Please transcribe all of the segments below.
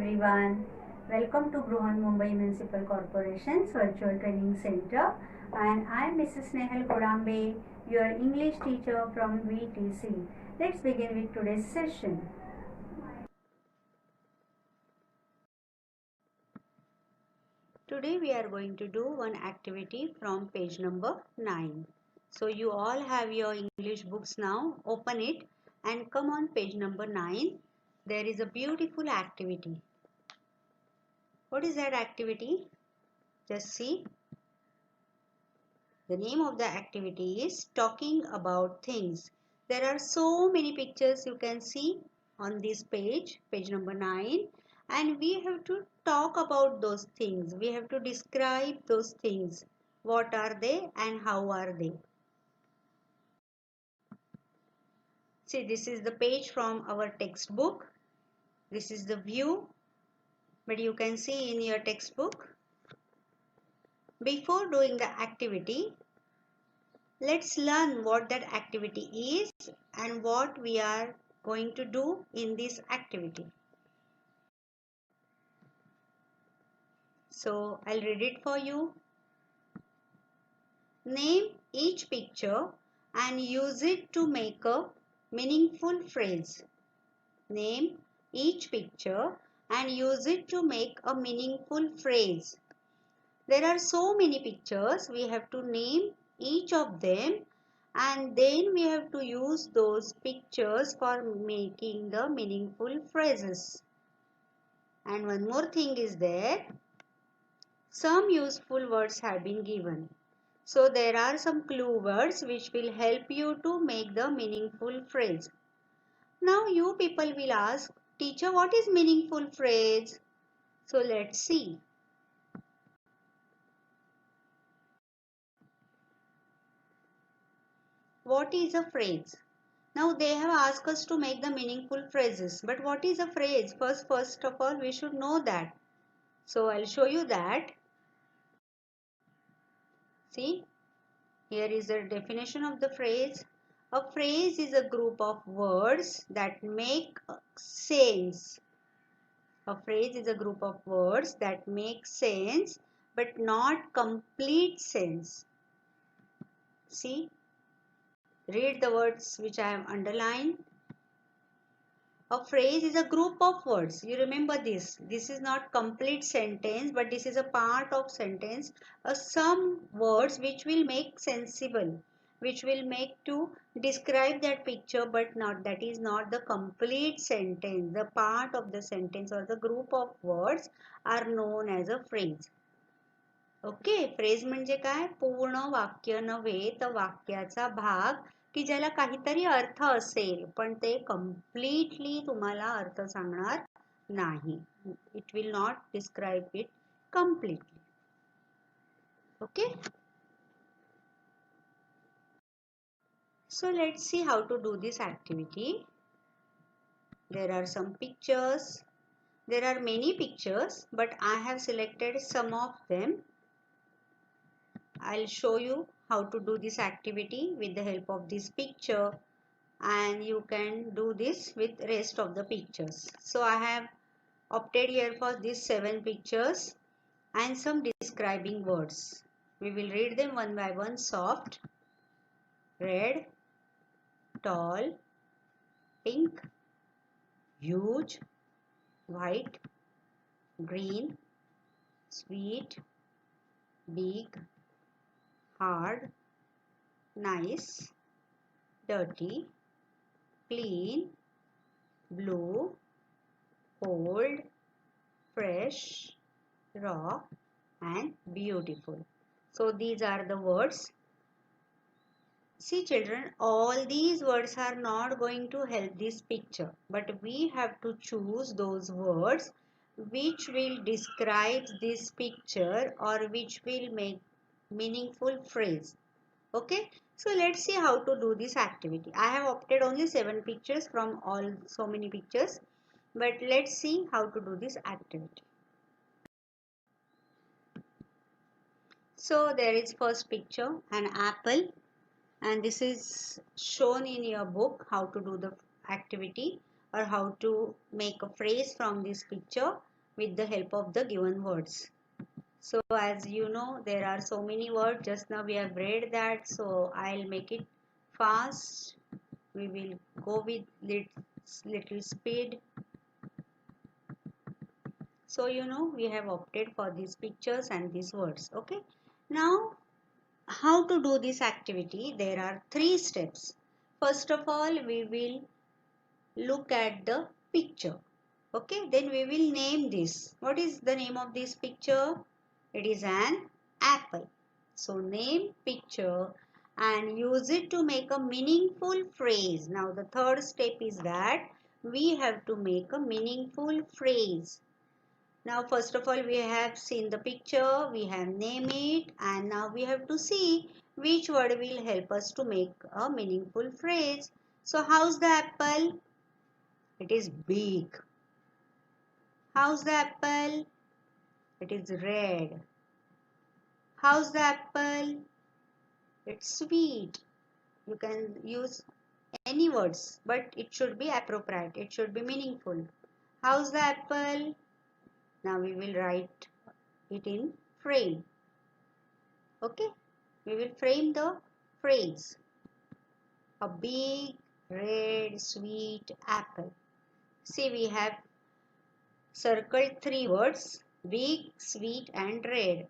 everyone. Welcome to Bruhan Mumbai Municipal Corporation's Virtual Training Center, and I am Mrs. Nehal Kodambe, your English teacher from VTC. Let's begin with today's session. Today we are going to do one activity from page number 9. So you all have your English books now. Open it and come on page number 9. There is a beautiful activity. What is that activity? Just see. The name of the activity is talking about things. There are so many pictures you can see on this page, page number 9, and we have to talk about those things. We have to describe those things. What are they and how are they? See, this is the page from our textbook. This is the view, but you can see in your textbook. Before doing the activity, let's learn what that activity is and what we are going to do in this activity. So I'll read it for you. Name each picture and use it to make a meaningful phrase. Name each picture and use it to make a meaningful phrase. There are so many pictures. We have to name each of them and then we have to use those pictures for making the meaningful phrases. And one more thing is there. Some useful words have been given. So there are some clue words which will help you to make the meaningful phrase. Now you people will ask, teacher, what is meaningful phrase? So let's see. What is a phrase? Now they have asked us to make the meaningful phrases. But what is a phrase? First of all, we should know that. So I'll show you that. See, here is the definition of the phrase. A phrase is a group of words that make sense. A phrase is a group of words that make sense but not complete sense. See, read the words which I have underlined. A phrase is a group of words. You remember this. This is not complete sentence, but this is a part of sentence. Some words which will make sensible, which will make to describe that picture, but not that is not the complete sentence. The part of the sentence or the group of words are known as a phrase. Okay, phrase म्हणजे काय? पूर्ण वाक्य नव्हे तर वाक्याचा भाग की ज्याला काहीतरी अर्थ असेल पण ते कम्प्लिटली तुम्हाला अर्थ सांगणार नाही. It will not describe it completely. Okay, so let's see how to do this activity. There are some pictures. There are many pictures, but I have selected some of them. I'll show you how to do this activity with the help of this picture, and you can do this with rest of the pictures. So I have opted here for these 7 pictures and some describing words. We will read them one by one. Soft, red, tall, pink, huge, white, green, sweet, big, hard, nice, dirty, clean, blue, cold, fresh, raw, and beautiful. So these are the words. See children, all these words are not going to help this picture, but we have to choose those words which will describe this picture or which will make meaningful phrase. Okay, so let's see how to do this activity. I have opted only 7 pictures from all so many pictures, but let's see how to do this activity. So there is first picture, an apple, and this is shown in your book how to do the activity or how to make a phrase from this picture. with the help of the given words. So as you know, there are so many words. Just now we have read that, so I'll make it fast. We will go with little speed. So you know, we have opted for these pictures and these words. Okay. Now, how to do this activity? There are 3 steps. First of all, we will look at the picture. Okay, then we will name this. What is the name of this picture? It is an apple. So name picture and use it to make a meaningful phrase. Now the third step is that we have to make a meaningful phrase. Now first of all, we have seen the picture, we have named it, and now we have to see which word will help us to make a meaningful phrase. So how's the apple? It is big. How's the apple? It is red. How's the apple? It's sweet. You can use any words, but it should be appropriate. It should be meaningful. How's the apple? Now we will write it in frame. Okay? We will frame the phrase. A big, red, sweet apple. See, we have circled 3 words. Big, sweet and red.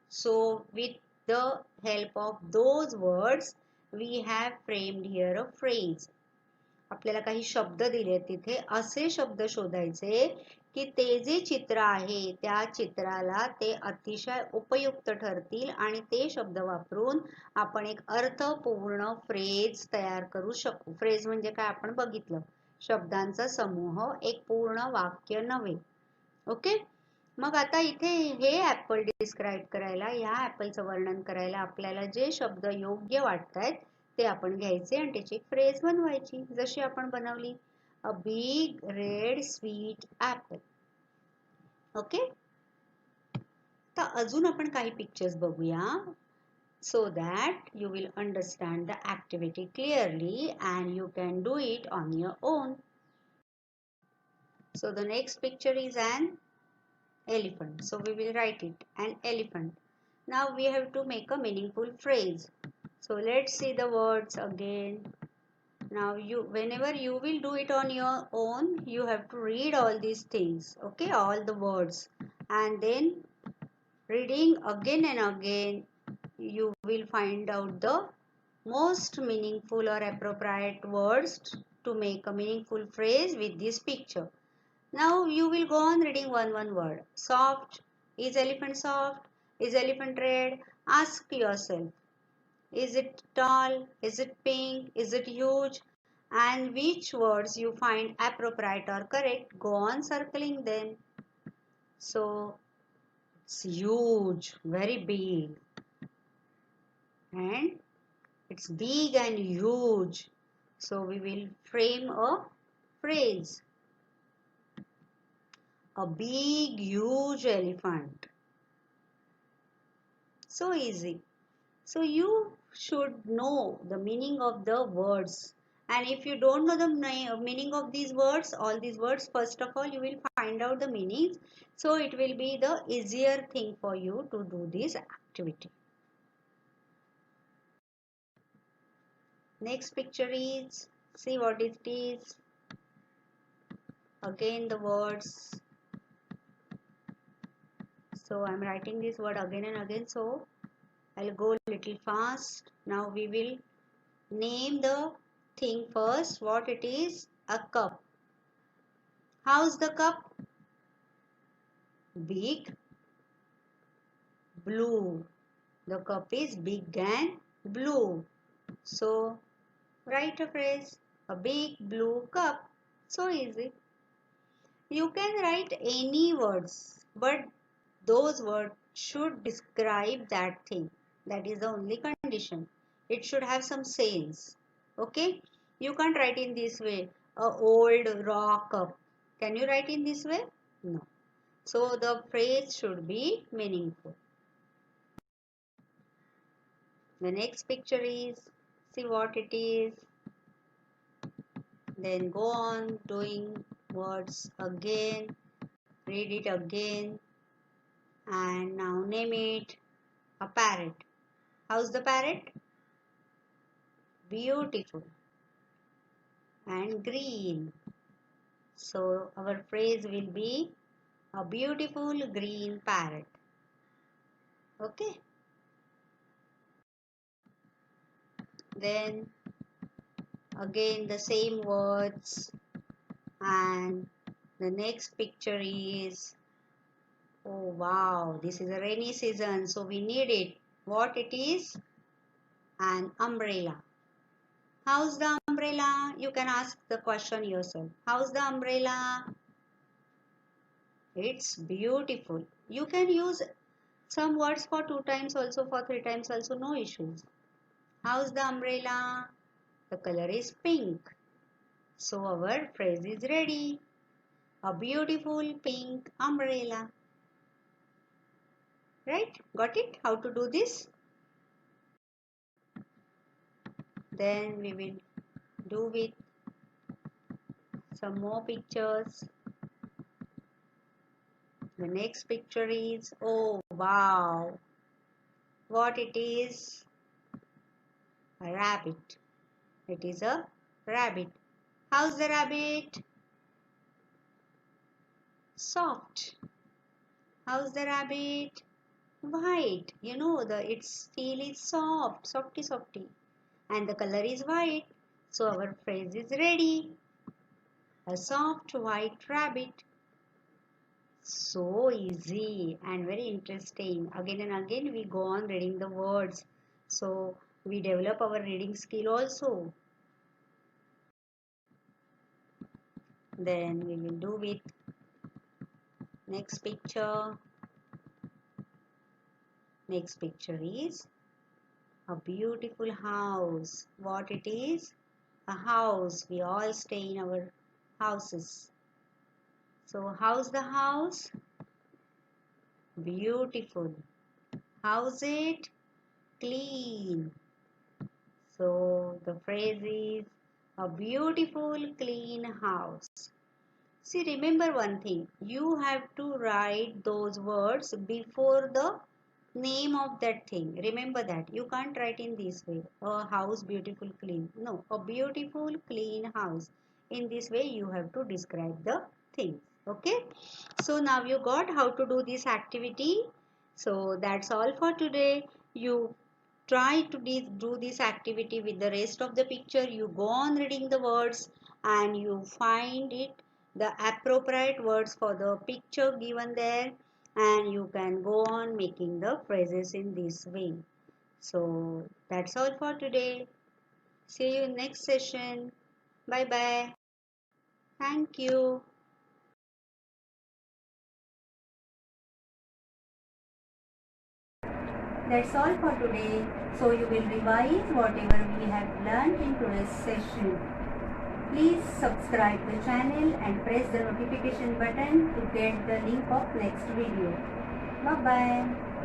So with the help of those words, we have framed here a phrase. आपल्याला काही शब्द दिले तिथे असे शब्द शोधायचे की ते जे चित्र आहे त्या चित्राला ते अतिशय उपयुक्त ठरतील आणि ते शब्द वापरून आपण एक अर्थपूर्ण फ्रेज तयार करू शकू. फ्रेज म्हणजे काय आपण बघितलं, शब्दांचा समूह, एक पूर्ण वाक्य नव्हे. ओके. मग आता इथे हे ऍपल डिस्क्राईब करायला, या ऍपलचं वर्णन करायला आपल्याला जे शब्द योग्य वाटतायत ते आपण घ्यायचे आणि त्याची फ्रेज बनवायची, जशी आपण बनवली a big red sweet apple. Okay. तर अजून आपण काही पिक्चर्स बघूया, so that you will understand the activity clearly and you can do it on your own. So the next picture is an elephant. So we will write it, an elephant. Now we have to make a meaningful phrase. So let's see the words again. Now whenever you will do it on your own, you have to read all these things, okay, all the words, and then reading again and again, you will find out the most meaningful or appropriate words to make a meaningful phrase with this picture. Now you will go on reading one word. Soft. Is elephant soft? Is elephant red? Ask yourself. Is it tall? Is it pink? Is it huge? And which words you find appropriate or correct, go on circling them. So it's huge, very big. And it's big and huge. So we will frame a phrase. A big, huge elephant. So easy. So you should know the meaning of the words. And if you don't know the meaning of these words, all these words, first of all, you will find out the meanings. So it will be the easier thing for you to do this activity. Next picture is, see what it is. Again the words. So I am writing this word again and again, so I'll go a little fast. Now we will name the thing first. What it is? A cup. How's the cup? Big, blue. The cup is big and blue. So write a phrase. A big blue cup. So easy. You can write any words, but those words should describe that thing. That is the only condition. It should have some sense. Okay? You can't write in this way. A old raw cup. Can you write in this way? No. So the phrase should be meaningful. The next picture is, see what it is. Then go on doing words again Read it again. And now name it a parrot. How's the parrot? Beautiful and green. So our phrase will be a beautiful green parrot. Okay. Then again the same words, and the next picture is, oh wow, this is a rainy season, so we need it. What it is? An umbrella. How's the umbrella? You can ask the question yourself. How's the umbrella? It's beautiful. You can use some words for 2 times also, for 3 times also, no issues. How's the umbrella? The color is pink. So our phrase is ready. A beautiful pink umbrella. Right? Got it? How to do this? Then we will do with some more pictures. The next picture is, oh wow, what it is? A rabbit. It is a rabbit. How's the rabbit? Soft. How's the rabbit? White. You know, its tail is soft, softy. And the color is white. So our phrase is ready. A soft white rabbit. So easy and very interesting. Again and again we go on reading the words. So we develop our reading skill also. Then we will do with next picture. Next picture is a beautiful house. What it is? A house. We all stay in our houses. So how's the house? Beautiful. How's it? Clean. So the phrase is a beautiful clean house. See, remember one thing. You have to write those words before the name of that thing. Remember that. You can't write in this way. A house beautiful clean. No, a beautiful clean house. In this way you have to describe the thing. Okay. So now you got how to do this activity. So that's all for today. You try to do this activity with the rest of the picture. You go on reading the words and you find it the appropriate words for the picture given there, and you can go on making the phrases in this way. So that's all for today. See you in next session. Bye bye. Thank you. That's all for today. So you will revise whatever we have learned in today's session. Please subscribe the channel and press the notification button to get the link of next video. Bye bye.